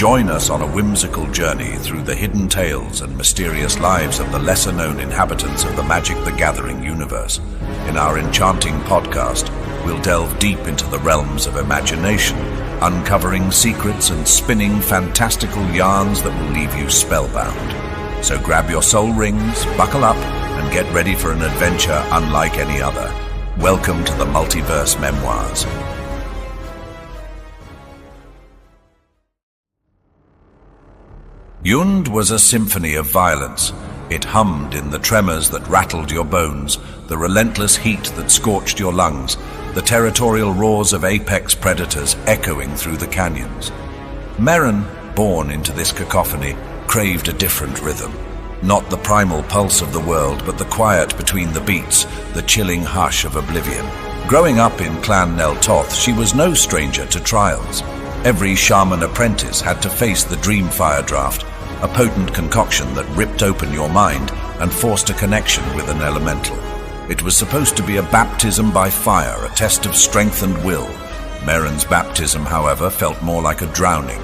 Join us on a whimsical journey through the hidden tales and mysterious lives of the lesser-known inhabitants of the Magic the Gathering universe. In our enchanting podcast, we'll delve deep into the realms of imagination, uncovering secrets and spinning fantastical yarns that will leave you spellbound. So grab your soul rings, buckle up, and get ready for an adventure unlike any other. Welcome to the Multiverse Memoirs. Yund was a symphony of violence. It hummed in the tremors that rattled your bones, the relentless heat that scorched your lungs, the territorial roars of apex predators echoing through the canyons. Meren, born into this cacophony, craved a different rhythm. Not the primal pulse of the world, but the quiet between the beats, the chilling hush of oblivion. Growing up in Clan Nel Toth, she was no stranger to trials. Every shaman apprentice had to face the Dreamfire Draft, a potent concoction that ripped open your mind and forced a connection with an elemental. It was supposed to be a baptism by fire, a test of strength and will. Meren's baptism, however, felt more like a drowning.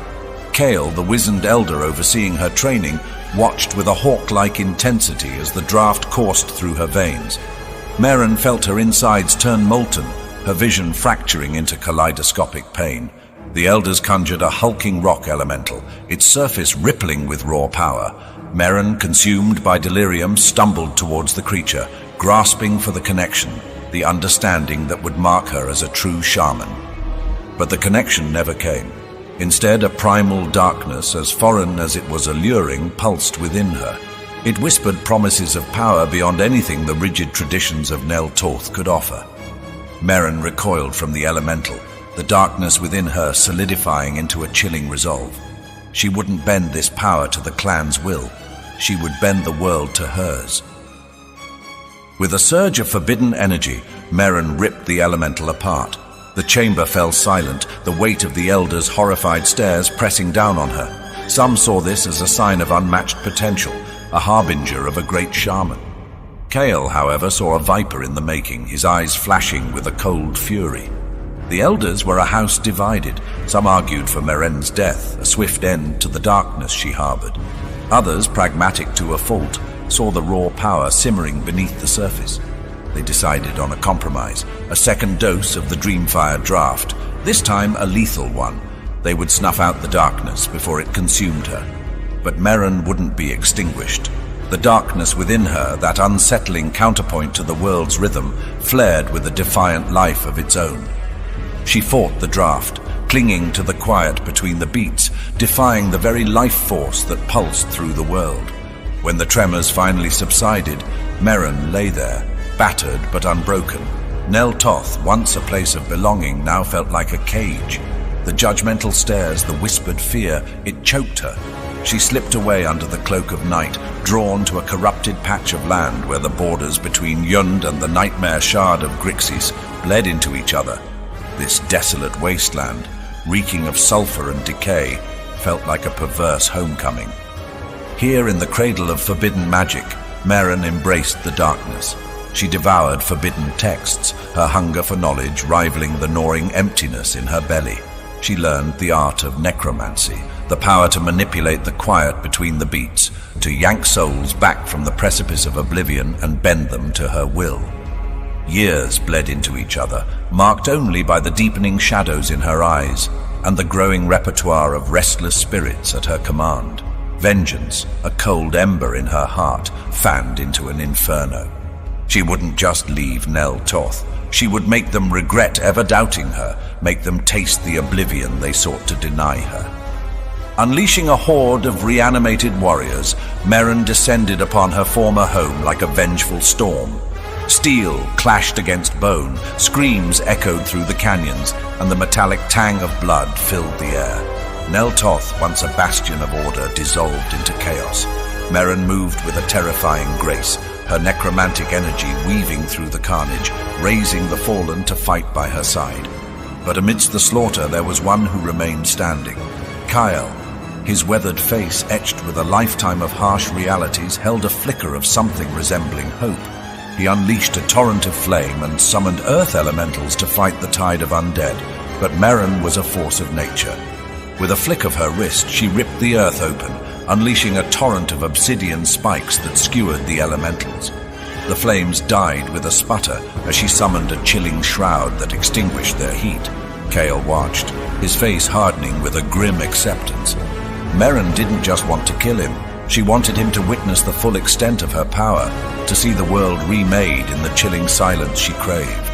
Kale, the wizened elder overseeing her training, watched with a hawk-like intensity as the draft coursed through her veins. Meren felt her insides turn molten, her vision fracturing into kaleidoscopic pain. The elders conjured a hulking rock elemental, its surface rippling with raw power. Meren, consumed by delirium, stumbled towards the creature, grasping for the connection, the understanding that would mark her as a true shaman. But the connection never came. Instead, a primal darkness, as foreign as it was alluring, pulsed within her. It whispered promises of power beyond anything the rigid traditions of Nel Toth could offer. Meren recoiled from the elemental, the darkness within her solidifying into a chilling resolve. She wouldn't bend this power to the clan's will. She would bend the world to hers. With a surge of forbidden energy, Meren ripped the elemental apart. The chamber fell silent, the weight of the elders' horrified stares pressing down on her. Some saw this as a sign of unmatched potential, a harbinger of a great shaman. Kale, however, saw a viper in the making, his eyes flashing with a cold fury. The elders were a house divided. Some argued for Meren's death, a swift end to the darkness she harbored. Others, pragmatic to a fault, saw the raw power simmering beneath the surface. They decided on a compromise, a second dose of the Dreamfire Draft, this time a lethal one. They would snuff out the darkness before it consumed her. But Meren wouldn't be extinguished. The darkness within her, that unsettling counterpoint to the world's rhythm, flared with a defiant life of its own. She fought the draft, clinging to the quiet between the beats, defying the very life force that pulsed through the world. When the tremors finally subsided, Meren lay there, battered but unbroken. Nel Toth, once a place of belonging, now felt like a cage. The judgmental stares, the whispered fear, it choked her. She slipped away under the cloak of night, drawn to a corrupted patch of land where the borders between Yund and the nightmare shard of Grixis bled into each other. This desolate wasteland, reeking of sulfur and decay, felt like a perverse homecoming. Here in the cradle of forbidden magic, Meren embraced the darkness. She devoured forbidden texts, her hunger for knowledge rivaling the gnawing emptiness in her belly. She learned the art of necromancy, the power to manipulate the quiet between the beats, to yank souls back from the precipice of oblivion and bend them to her will. Years bled into each other, marked only by the deepening shadows in her eyes and the growing repertoire of restless spirits at her command. Vengeance, a cold ember in her heart, fanned into an inferno. She wouldn't just leave Nel Toth. She would make them regret ever doubting her, make them taste the oblivion they sought to deny her. Unleashing a horde of reanimated warriors, Meren descended upon her former home like a vengeful storm. Steel clashed against bone, screams echoed through the canyons, and the metallic tang of blood filled the air. Nel Toth, once a bastion of order, dissolved into chaos. Meren moved with a terrifying grace, her necromantic energy weaving through the carnage, raising the fallen to fight by her side. But amidst the slaughter there was one who remained standing. Kyle, his weathered face etched with a lifetime of harsh realities, held a flicker of something resembling hope. He unleashed a torrent of flame and summoned earth elementals to fight the tide of undead, but Meren was a force of nature. With a flick of her wrist, she ripped the earth open, unleashing a torrent of obsidian spikes that skewered the elementals. The flames died with a sputter as she summoned a chilling shroud that extinguished their heat. Kale watched, his face hardening with a grim acceptance. Meren didn't just want to kill him. She wanted him to witness the full extent of her power, to see the world remade in the chilling silence she craved.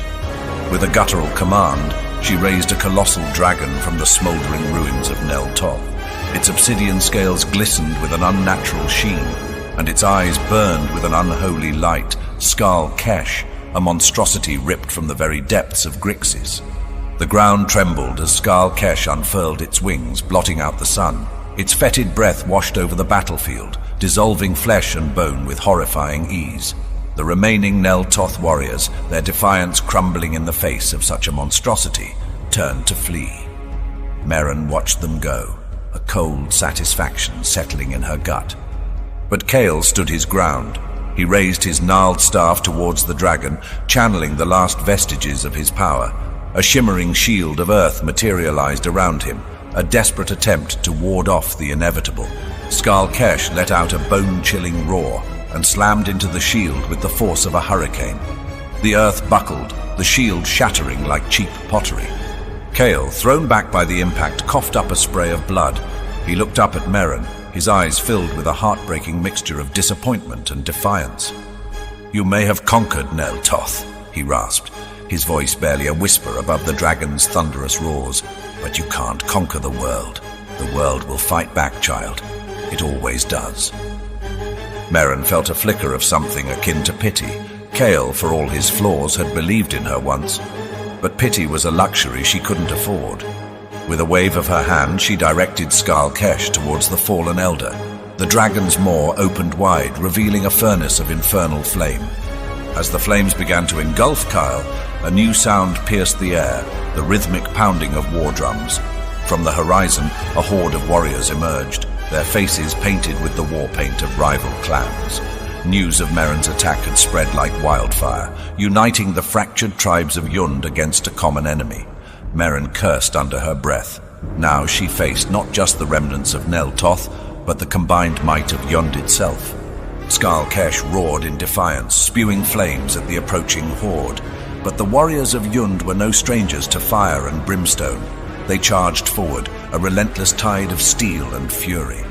With a guttural command, she raised a colossal dragon from the smoldering ruins of Nel Toth. Its obsidian scales glistened with an unnatural sheen, and its eyes burned with an unholy light. Skal Kesh, a monstrosity ripped from the very depths of Grixis. The ground trembled as Skal Kesh unfurled its wings, blotting out the sun. Its fetid breath washed over the battlefield, dissolving flesh and bone with horrifying ease. The remaining Nel Toth warriors, their defiance crumbling in the face of such a monstrosity, turned to flee. Meren watched them go, a cold satisfaction settling in her gut. But Kale stood his ground. He raised his gnarled staff towards the dragon, channeling the last vestiges of his power. A shimmering shield of earth materialized around him, a desperate attempt to ward off the inevitable. Skal Kesh let out a bone-chilling roar and slammed into the shield with the force of a hurricane. The earth buckled, the shield shattering like cheap pottery. Kale, thrown back by the impact, coughed up a spray of blood. He looked up at Meren, his eyes filled with a heartbreaking mixture of disappointment and defiance. "You may have conquered Nel Toth," he rasped, his voice barely a whisper above the dragon's thunderous roars. "But you can't conquer the world. The world will fight back, child. It always does." Meren felt a flicker of something akin to pity. Kale, for all his flaws, had believed in her once. But pity was a luxury she couldn't afford. With a wave of her hand, she directed Skal Kesh towards the fallen elder. The dragon's maw opened wide, revealing a furnace of infernal flame. As the flames began to engulf Kyle, a new sound pierced the air, the rhythmic pounding of war drums. From the horizon, a horde of warriors emerged, their faces painted with the war paint of rival clans. News of Meren's attack had spread like wildfire, uniting the fractured tribes of Yund against a common enemy. Meren cursed under her breath. Now she faced not just the remnants of Nel Toth, but the combined might of Yund itself. Skal Kesh roared in defiance, spewing flames at the approaching horde. But the warriors of Yund were no strangers to fire and brimstone. They charged forward, a relentless tide of steel and fury.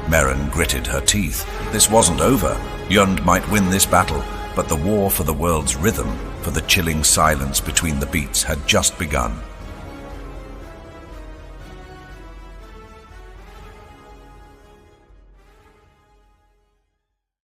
Meren gritted her teeth. This wasn't over. Yund might win this battle, but the war for the world's rhythm, for the chilling silence between the beats, had just begun.